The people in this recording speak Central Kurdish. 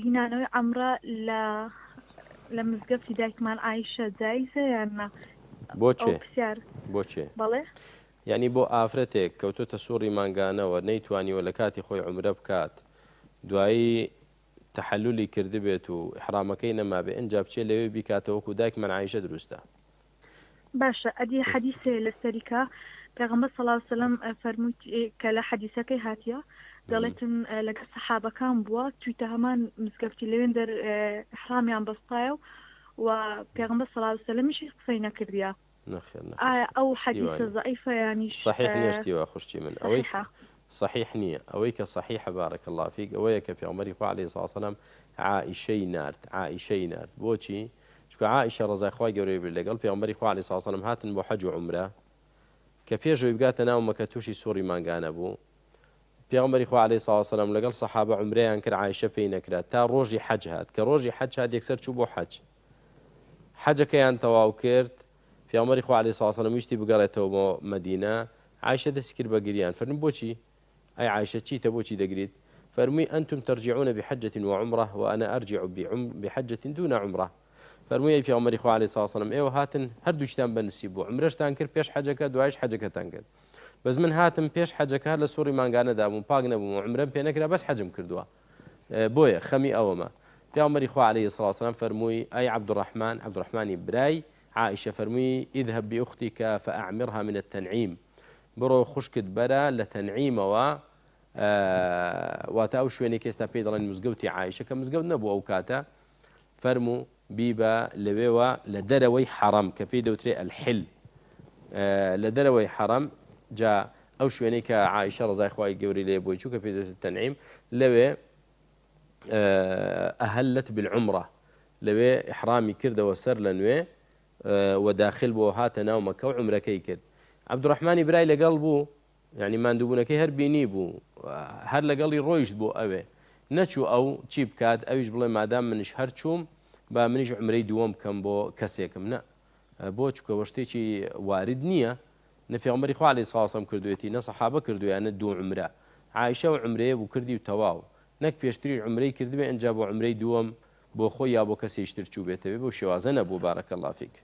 هینانەوەی عەمرە لە مزگەفتی دایکمان عایشە جایزە یان نا؟ ئەو بۆچێ پرسیار بۆچێ بەڵێ یعنی بۆ ئافرەتێک کەوتۆتە سووڕی مانگانەوە نەیتوانیوە لە کاتی خۆی عومرە بکات دوایی تحللی کردبێت و ئیحرامەکەی نەمابێ ئەنجا بچێت لەوێ بیکاتەوەکو دایکمان عایشە دروستە. باشە ئەدی حەدیثێ لەسەریکا پێغەمبەر صلی الله علیه و سلم فەرمووی کە لە حەدیثەکەی هاتیە دەڵێتن لەگەڵ سەحابەکان بووە تویتە هەمان مزگەفتی لەوێن دەر ئیحرامیان بەستایە و پێغەمبەر صلی الله علیه و سلمیشی قسەی نەکردیە. ئەو حەدیثە ضعیفە یانیش صحیح نییە خوشتی من ئەوەی صحیح نییە ئەوەی کە صحیح بارك الله فيك ئەوەیە کە پێغەمبەری خوا عەلەیهی سڵاو وسەلام عائیشەی نارد بۆچی؟ چونکە عائیشە ڕەزای خوای گەورەی بێت لەگەڵ پێغەمبەری خوا عەلەیهی سڵاو وسەلام هاتن بۆ حەج و عومرە کە پێشەوەی بگاتە ناو مەکە تووشی سووڕی مانگانە بوو. پێغەمبەری خوا عەلەیهی سڵاو وسەلام لەگەڵ سەحابە عومرەیان کرد عایشە پێی نەکرا تا ڕۆژی حەج هات کە ڕۆژی حەج هات یەکسەر چوو بۆ حەج حەجەکەیان تەواو کرد. پێغەمبەری خوا عەلەیهی سڵاو وسەلام ویستی بگەڕێتەوە بۆ مەدینە عایشە دەستی کرد بە گریان فەرمووی بۆچی؟ ئەی عایشە چیتە بۆچی دەگریت؟ فەرمووی ئەنتم ترجعون بحجة وعمرة وأنا أرجع بحجة دون عمرة. فەرمووی پێغەمبەری خوا عەلەیهی سڵاو وسەلام ئێوە هاتن هەردووشتان بەنسیب بوو عومرەشتان کرد پێش حەجەکە دوایش حەجەکەتان کرد بەس من هاتم پێش حەجەکە هەر لە سووڕی مانگانەدا بووم پاک نەبووم و عومرەم پێ نەکرا بەس حەجم کردووە بۆیە خەمی ئەوەمە. پێغەمبەری خوا عەلەیهی سڵاو وسەلام فەرمووی ئەی عەبدوڕەحمانی برای عائشة فەرمووی اذهب بأختك فأعمرها من التنعيم بڕۆ خوشکت بەرە لە تەنعیمەوە واتە ئەو شوێنێک ئێستا پێی دەڵێن مزگەوتی عایشە کە مزگەوت نەبوو ئەو کاتە فەرموو بیبە لەوێوە لە دەرەوەی حەرەم کە پێی دەوترێ ئەلحل لە دەرەوەی حەرەم جا ئەو شوێنەی کە عایشە ڕەزای خوای گەوری لێ بۆی چوو کە پێی دەوترێت تەنعیم لەوێ ئەهەلت بالعومرە لەوێ ئیحرامی کردەوە سەر لە نوێ وداخل بۆ هاتە ناو مەکە و عومرەکەی کرد. عەبدوڕەحمانی برای لەگەڵ بوو یعنی ماندووبوونەکەی هەر بینی بوو هەر لەگەڵی ڕۆیشت بۆ ئەوێ نەچوو ئەو چی بکات ئەویش بڵێ مادام منش هەر چووم با منیش عومرەی دووەم بکەم بۆ کەسێکم نە بۆ چکەوە شتێکی وارد نییە نە پێغەمبەری خوا عەلەیهی سڵاو وسەلام کردوێتی نە سەحابە کردویانە دوو عومرە عایشە و عومرەیە بوو کردی و تەواو نەک پێشتریش عومرەی کردبێ ئەنجا بۆ عومرەی دووەم بۆ خۆی یا بۆ کەسێکی تر چوو بێتەوێ بۆ شێوازە نەبوو بارەکە الله فیک.